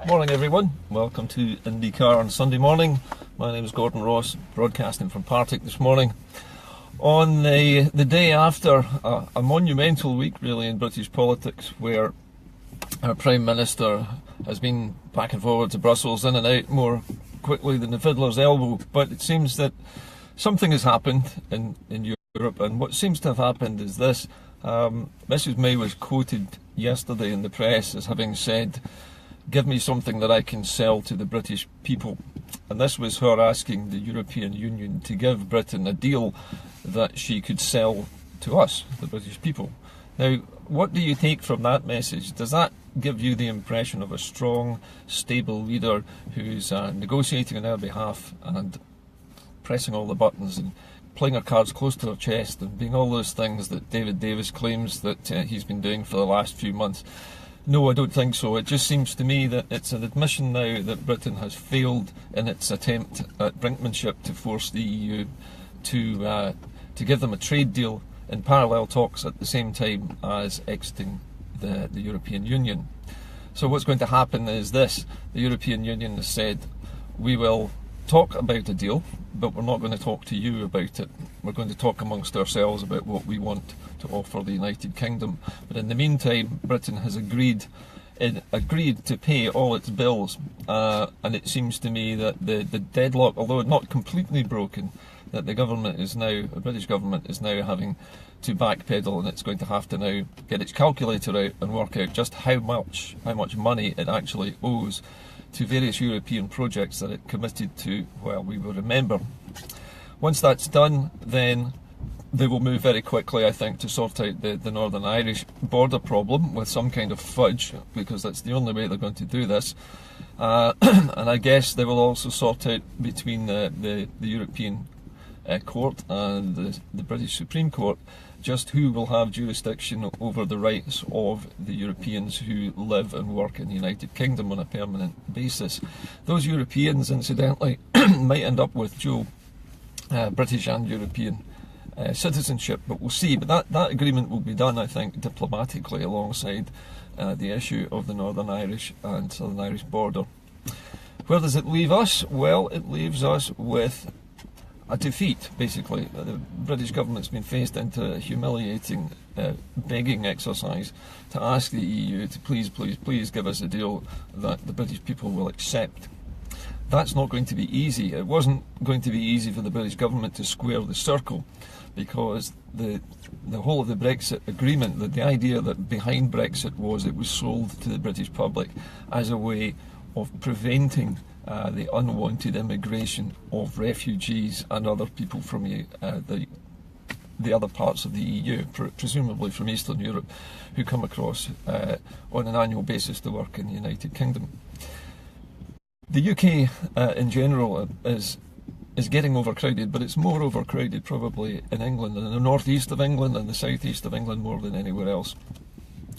Morning everyone, welcome to Indycar on Sunday morning. My name is Gordon Ross, broadcasting from Partick this morning. On the day after a monumental week really in British politics, where our Prime Minister has been back and forward to Brussels, in and out more quickly than the fiddler's elbow, but it seems that something has happened in Europe, and what seems to have happened is this. Mrs May was quoted yesterday in the press as having said, "Give me something that I can sell to the British people." And this was her asking the European Union to give Britain a deal that she could sell to us, the British people. Now, what do you take from that message? Does that give you the impression of a strong, stable leader who's negotiating on our behalf and pressing all the buttons and playing her cards close to her chest and being all those things that David Davis claims that he's been doing for the last few months? No, I don't think so. It just seems to me that it's an admission now that Britain has failed in its attempt at brinkmanship to force the EU to give them a trade deal in parallel talks at the same time as exiting the European Union. So what's going to happen is this. The European Union has said, we will talk about a deal, but we're not going to talk to you about it. We're going to talk amongst ourselves about what we want to offer the United Kingdom. But in the meantime, Britain has agreed to pay all its bills, and it seems to me that the deadlock, although not completely broken, that the British government is now having to backpedal, and it's going to have to now get its calculator out and work out just how much money it actually owes to various European projects that it committed to, well, we will remember. Once that's done, then they will move very quickly, I think, to sort out the Northern Irish border problem with some kind of fudge, because that's the only way they're going to do this. And I guess they will also sort out between the European Court and the British Supreme Court just who will have jurisdiction over the rights of the Europeans who live and work in the United Kingdom on a permanent basis. Those Europeans, incidentally, might end up with dual British and European citizenship, but we'll see. But that agreement will be done, I think, diplomatically alongside the issue of the Northern Irish and Southern Irish border. Where does it leave us? Well, it leaves us with a defeat, basically. The British government's been faced into a humiliating begging exercise to ask the EU to please give us a deal that the British people will accept. That's not going to be easy. It wasn't going to be easy for the British government to square the circle, because the whole of the Brexit agreement, the idea that behind Brexit was it was sold to the British public as a way of preventing the unwanted immigration of refugees and other people from the other parts of the EU, presumably from Eastern Europe, who come across on an annual basis to work in the United Kingdom. The UK in general is getting overcrowded, but it's more overcrowded probably in England, and in the northeast of England and the southeast of England more than anywhere else.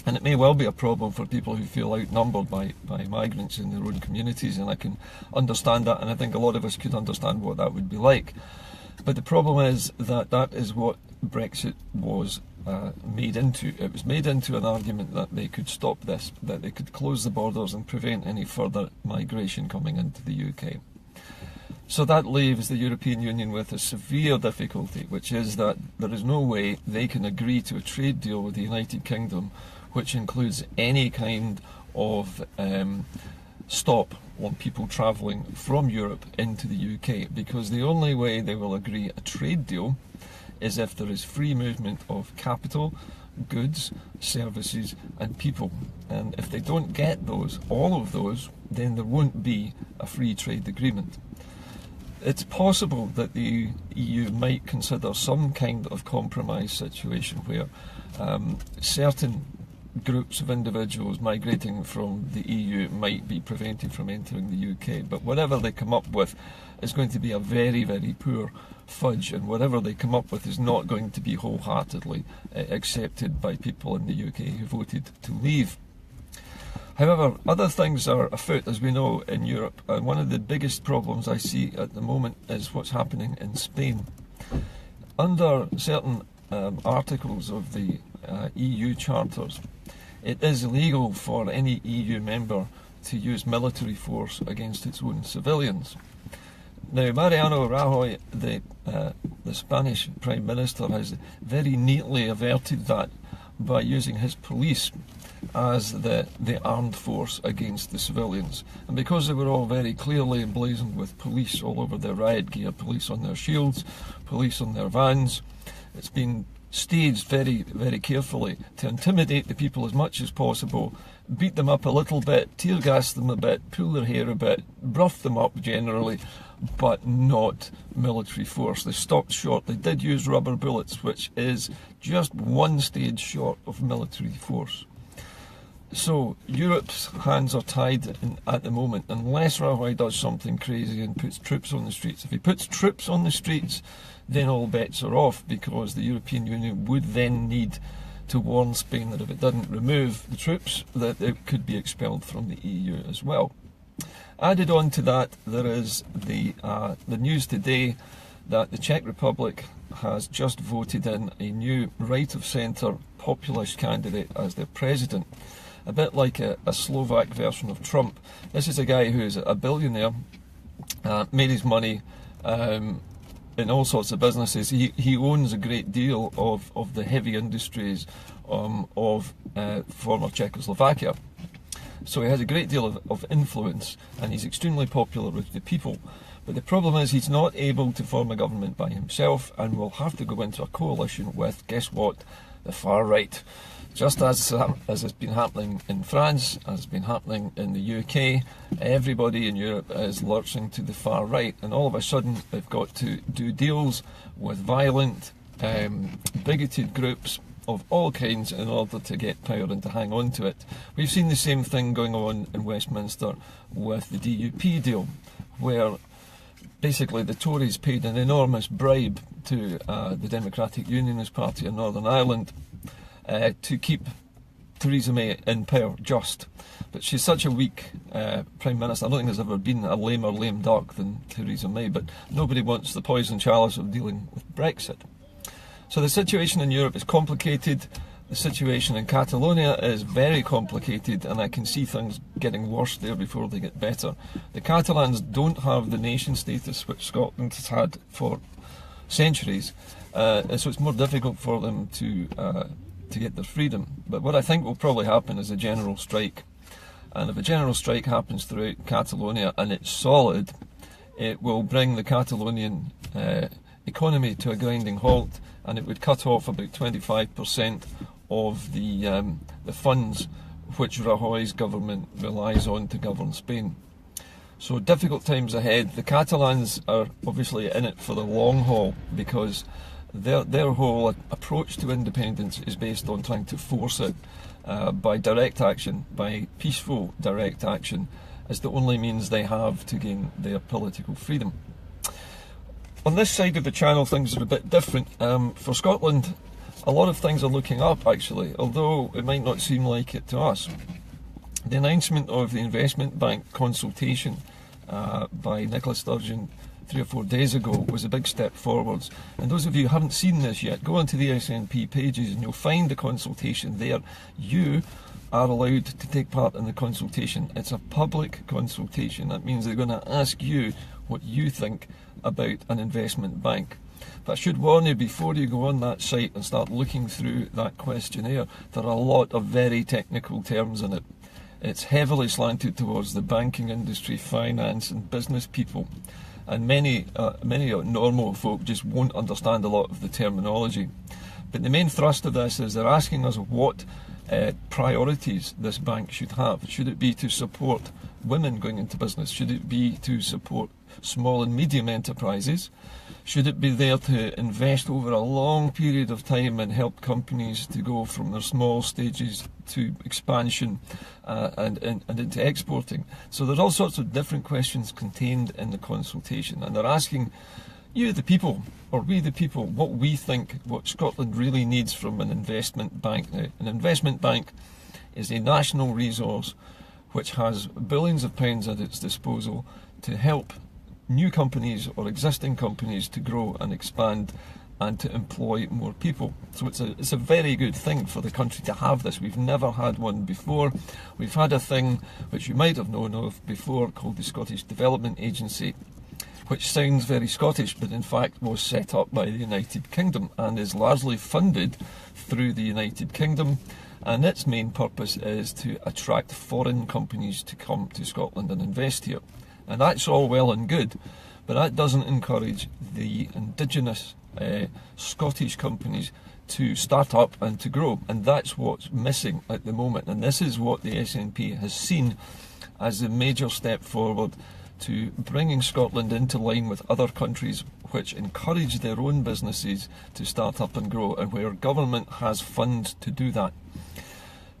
And it may well be a problem for people who feel outnumbered by migrants in their own communities, and I can understand that, and I think a lot of us could understand what that would be like. But the problem is that is what Brexit was made into. It was made into an argument that they could stop this, that they could close the borders and prevent any further migration coming into the UK. So that leaves the European Union with a severe difficulty, which is that there is no way they can agree to a trade deal with the United Kingdom which includes any kind of stop on people travelling from Europe into the UK, because the only way they will agree a trade deal is if there is free movement of capital, goods, services and people. And if they don't get those, all of those, then there won't be a free trade agreement. It's possible that the EU might consider some kind of compromise situation where certain groups of individuals migrating from the EU might be prevented from entering the UK, but whatever they come up with is going to be a very, very poor fudge, and whatever they come up with is not going to be wholeheartedly accepted by people in the UK who voted to leave. However, other things are afoot, as we know, in Europe, and one of the biggest problems I see at the moment is what's happening in Spain. Under certain articles of the EU charters, it is illegal for any EU member to use military force against its own civilians. Now, Mariano Rajoy, the Spanish Prime Minister, has very neatly averted that by using his police as the armed force against the civilians. And because they were all very clearly emblazoned with police all over their riot gear, police on their shields, police on their vans, it's been staged very, very carefully to intimidate the people as much as possible, beat them up a little bit, tear gas them a bit, pull their hair a bit, rough them up generally, but not military force. They stopped short. They did use rubber bullets, which is just one stage short of military force. So Europe's hands are tied at the moment, unless Rajoy does something crazy and puts troops on the streets. If he puts troops on the streets, then all bets are off, because the European Union would then need to warn Spain that if it doesn't remove the troops, that it could be expelled from the EU as well. Added on to that, there is the news today that the Czech Republic has just voted in a new right-of-centre populist candidate as their president. A bit like a Slovak version of Trump. This is a guy who is a billionaire, made his money in all sorts of businesses. He owns a great deal of the heavy industries of former Czechoslovakia. So he has a great deal of influence, and he's extremely popular with the people. But the problem is he's not able to form a government by himself, and will have to go into a coalition with, guess what, the far right. Just as has been happening in France, as has been happening in the UK, everybody in Europe is lurching to the far right, and all of a sudden they've got to do deals with violent, bigoted groups of all kinds in order to get power and to hang on to it. We've seen the same thing going on in Westminster with the DUP deal, where basically the Tories paid an enormous bribe to the Democratic Unionist Party in Northern Ireland to keep Theresa May in power, but she's such a weak Prime Minister. I don't think there's ever been a lamer lame duck than Theresa May, but nobody wants the poison chalice of dealing with Brexit. So the situation in Europe is complicated. The situation in Catalonia is very complicated, and I can see things getting worse there before they get better. The Catalans don't have the nation status which Scotland has had for centuries, so it's more difficult for them to get their freedom. But what I think will probably happen is a general strike. And if a general strike happens throughout Catalonia and it's solid, it will bring the Catalonian economy to a grinding halt, and it would cut off about 25% of the funds which Rajoy's government relies on to govern Spain. So difficult times ahead. The Catalans are obviously in it for the long haul, because their whole approach to independence is based on trying to force it by direct action, by peaceful direct action, as the only means they have to gain their political freedom. On this side of the channel, things are a bit different. For Scotland, a lot of things are looking up, actually, although it might not seem like it to us. The announcement of the investment bank consultation by Nicola Sturgeon 3 or 4 days ago was a big step forwards. And those of you who haven't seen this yet, go onto the SNP pages and you'll find the consultation there. You are allowed to take part in the consultation. It's a public consultation. That means they're going to ask you what you think about an investment bank. But I should warn you, before you go on that site and start looking through that questionnaire, there are a lot of very technical terms in it. It's heavily slanted towards the banking industry, finance and business people. And many normal folk just won't understand a lot of the terminology. But the main thrust of this is they're asking us what priorities this bank should have. Should it be to support women going into business? Should it be to support small and medium enterprises? Should it be there to invest over a long period of time and help companies to go from their small stages to expansion and into exporting? So there's all sorts of different questions contained in the consultation, and they're asking you, the people, or we the people, what we think, what Scotland really needs from an investment bank. Now, an investment bank is a national resource which has billions of pounds at its disposal to help new companies or existing companies to grow and expand and to employ more people. So it's a very good thing for the country to have this. We've never had one before. We've had a thing which you might have known of before called the Scottish Development Agency, which sounds very Scottish, but in fact was set up by the United Kingdom and is largely funded through the United Kingdom. And its main purpose is to attract foreign companies to come to Scotland and invest here. And that's all well and good, but that doesn't encourage the indigenous Scottish companies to start up and to grow. And that's what's missing at the moment. And this is what the SNP has seen as a major step forward to bringing Scotland into line with other countries which encourage their own businesses to start up and grow, and where government has funds to do that.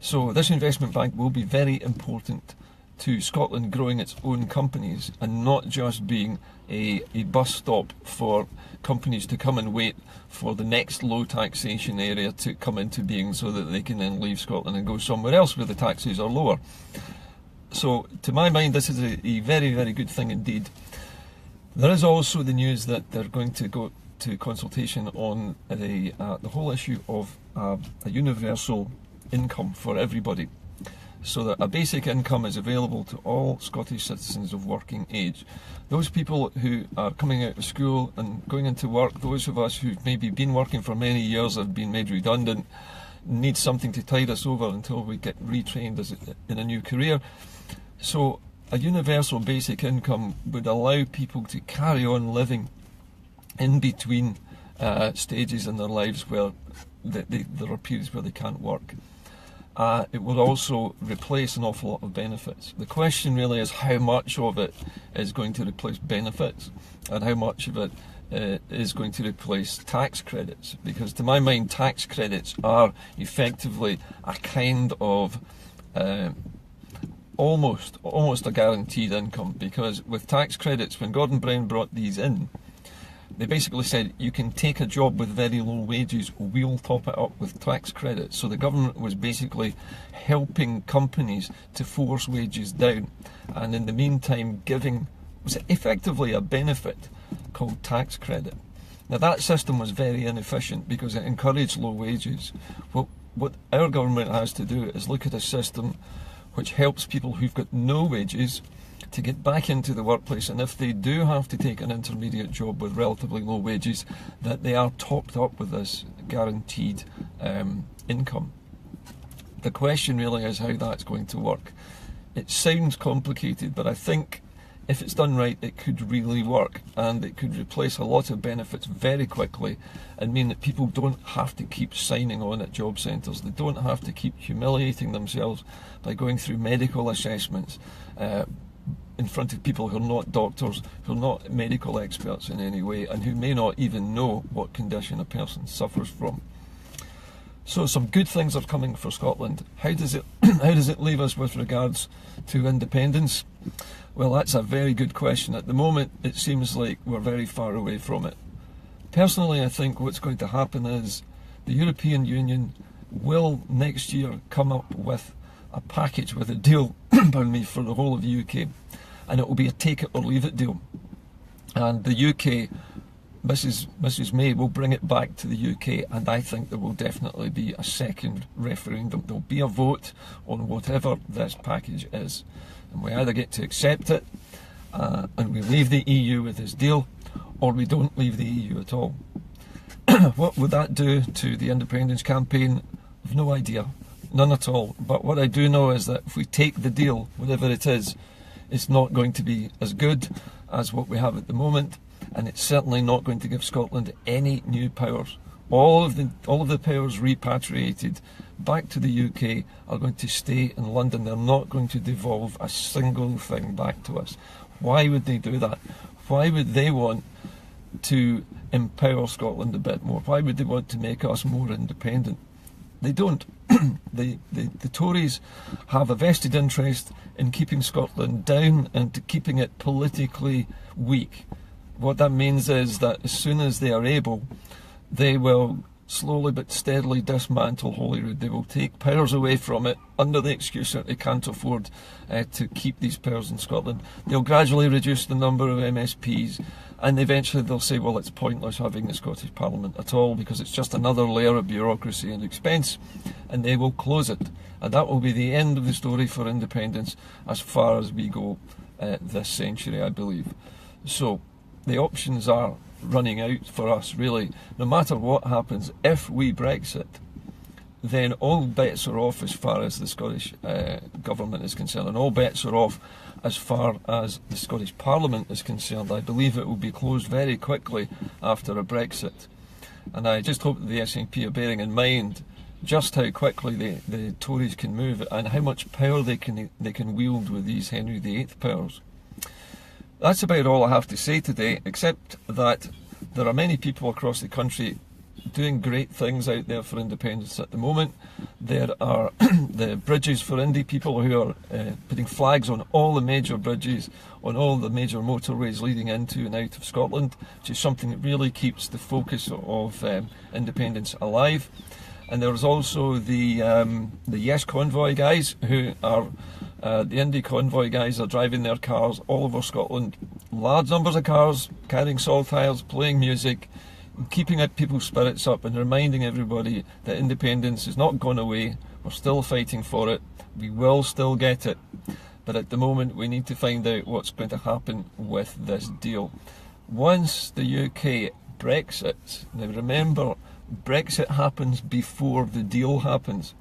So this investment bank will be very important to Scotland growing its own companies and not just being a bus stop for companies to come and wait for the next low taxation area to come into being so that they can then leave Scotland and go somewhere else where the taxes are lower. So to my mind, this is a very, very good thing indeed. There is also the news that they're going to go to consultation on the whole issue of a universal income for everybody, so that a basic income is available to all Scottish citizens of working age. Those people who are coming out of school and going into work, those of us who've maybe been working for many years, have been made redundant, need something to tide us over until we get retrained in a new career. So a universal basic income would allow people to carry on living in between stages in their lives where there are periods where they can't work. It will also replace an awful lot of benefits. The question really is how much of it is going to replace benefits and how much of it is going to replace tax credits, because to my mind tax credits are effectively a kind of almost a guaranteed income, because with tax credits, when Gordon Brown brought these in, they basically said you can take a job with very low wages, we'll top it up with tax credits. So the government was basically helping companies to force wages down, and in the meantime was effectively a benefit called tax credit. Now that system was very inefficient because it encouraged low wages. What our government has to do is look at a system which helps people who've got no wages to get back into the workplace, and if they do have to take an intermediate job with relatively low wages, that they are topped up with this guaranteed income. The question really is how that's going to work. It sounds complicated, but I think if it's done right, it could really work, and it could replace a lot of benefits very quickly and mean that people don't have to keep signing on at job centres. They don't have to keep humiliating themselves by going through medical assessments in front of people who are not doctors, who are not medical experts in any way, and who may not even know what condition a person suffers from. So some good things are coming for Scotland. How does it leave us with regards to independence? Well, that's a very good question. At the moment, it seems like we're very far away from it. Personally, I think what's going to happen is the European Union will next year come up with a package, with a deal for the whole of the UK, and it will be a take it or leave it deal. And the UK, Mrs May will bring it back to the UK, and I think there will definitely be a second referendum. There'll be a vote on whatever this package is, and we either get to accept it and we leave the EU with this deal, or we don't leave the EU at all. What would that do to the independence campaign? I've no idea, none at all. But what I do know is that if we take the deal, whatever it is, it's not going to be as good as what we have at the moment, and it's certainly not going to give Scotland any new powers. All of the powers repatriated back to the UK are going to stay in London. They're not going to devolve a single thing back to us. Why would they do that? Why would they want to empower Scotland a bit more? Why would they want to make us more independent? They don't. The Tories have a vested interest in keeping Scotland down and to keeping it politically weak. What that means is that as soon as they are able, they will slowly but steadily dismantle Holyrood. They will take powers away from it under the excuse that they can't afford to keep these powers in Scotland. They'll gradually reduce the number of MSPs. And eventually they'll say, well, it's pointless having the Scottish Parliament at all because it's just another layer of bureaucracy and expense, and they will close it. And that will be the end of the story for independence as far as we go this century, I believe. So the options are running out for us, really. No matter what happens, if we Brexit, then all bets are off as far as the Scottish government is concerned, and all bets are off as far as the Scottish Parliament is concerned. I believe it will be closed very quickly after a Brexit. And I just hope that the SNP are bearing in mind just how quickly the Tories can move and how much power they can wield with these Henry VIII powers. That's about all I have to say today, except that there are many people across the country doing great things out there for independence at the moment. There are the Bridges for Indy people who are putting flags on all the major bridges, on all the major motorways leading into and out of Scotland, which is something that really keeps the focus of independence alive. And there's also the Yes Convoy guys who are the Indy Convoy guys are driving their cars all over Scotland, large numbers of cars, carrying saltires, playing music, keeping people's spirits up and reminding everybody that independence has not gone away. We're still fighting for it. We will still get it. But at the moment we need to find out what's going to happen with this deal. Once the UK Brexit, now remember, Brexit happens before the deal happens.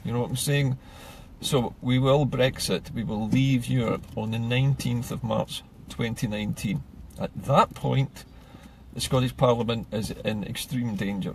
You know what I'm saying? So we will Brexit, we will leave Europe on the 19th of March 2019. At that point, the Scottish Parliament is in extreme danger.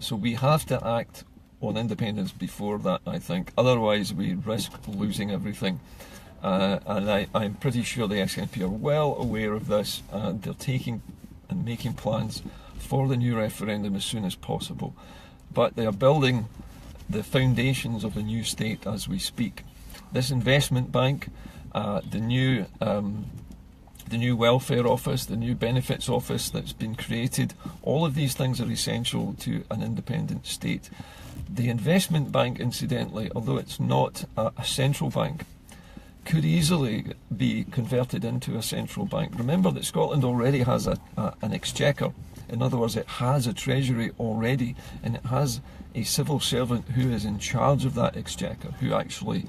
So we have to act on independence before that, I think. Otherwise we risk losing everything. And I'm pretty sure the SNP are well aware of this, and they're taking and making plans for the new referendum as soon as possible. But they are building the foundations of a new state as we speak. This investment bank, the new welfare office, the new benefits office that's been created, all of these things are essential to an independent state. The investment bank, incidentally, although it's not a central bank, could easily be converted into a central bank. Remember that Scotland already has an exchequer. In other words, it has a treasury already, and it has a civil servant who is in charge of that exchequer, who actually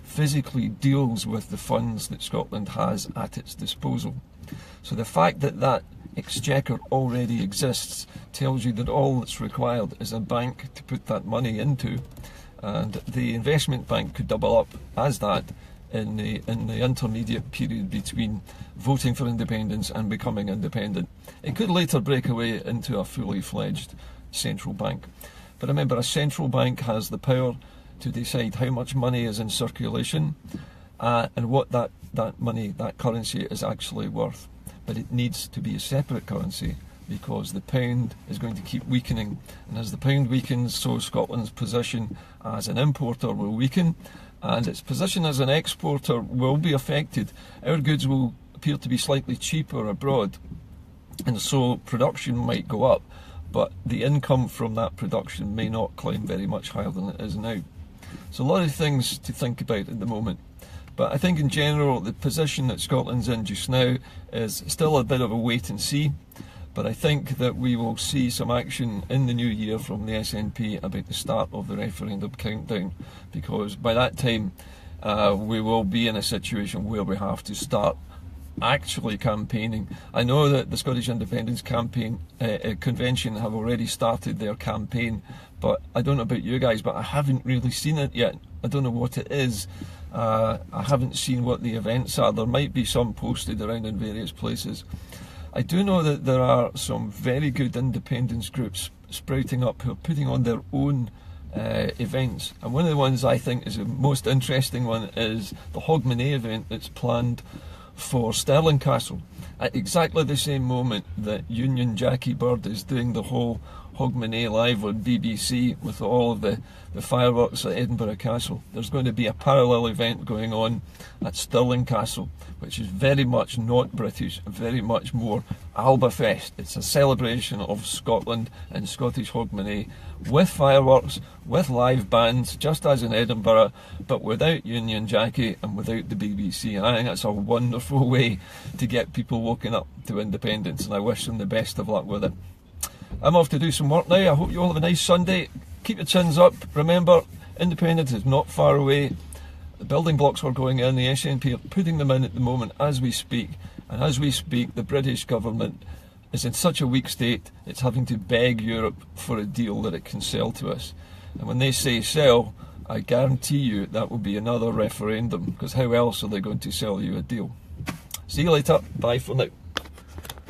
physically deals with the funds that Scotland has at its disposal. So the fact that that exchequer already exists tells you that all that's required is a bank to put that money into, and the investment bank could double up as that in the intermediate period between voting for independence and becoming independent. It could later break away into a fully fledged central bank. But remember, a central bank has the power to decide how much money is in circulation and what that money, that currency, is actually worth. But it needs to be a separate currency because the pound is going to keep weakening. And as the pound weakens, so Scotland's position as an importer will weaken, and its position as an exporter will be affected. Our goods will appear to be slightly cheaper abroad, and so production might go up, but the income from that production may not climb very much higher than it is now. So a lot of things to think about at the moment. But I think in general the position that Scotland's in just now is still a bit of a wait and see. But I think that we will see some action in the new year from the SNP about the start of the referendum countdown, because by that time we will be in a situation where we have to start actually campaigning. I know that the Scottish Independence Campaign Convention have already started their campaign, but I don't know about you guys, but I haven't really seen it yet. I don't know what it is. I haven't seen what the events are. There might be some posted around in various places. I do know that there are some very good independence groups sprouting up who are putting on their own events, and one of the ones I think is the most interesting one is the Hogmanay event that's planned for Stirling Castle at exactly the same moment that Union Jackie Bird is doing the whole Hogmanay live on BBC with all of the fireworks at Edinburgh Castle. There's going to be a parallel event going on at Stirling Castle, which is very much not British, very much more Albafest. It's a celebration of Scotland and Scottish Hogmanay, with fireworks, with live bands, just as in Edinburgh, but without Union Jackie and without the BBC. And I think that's a wonderful way to get people woken up to independence, and I wish them the best of luck with it. I'm off to do some work now. I hope you all have a nice Sunday. Keep your chins up. Remember, independence is not far away. The building blocks are going in. The SNP are putting them in at the moment as we speak. And as we speak, the British government is in such a weak state, it's having to beg Europe for a deal that it can sell to us. And when they say sell, I guarantee you that will be another referendum, because how else are they going to sell you a deal? See you later. Bye for now.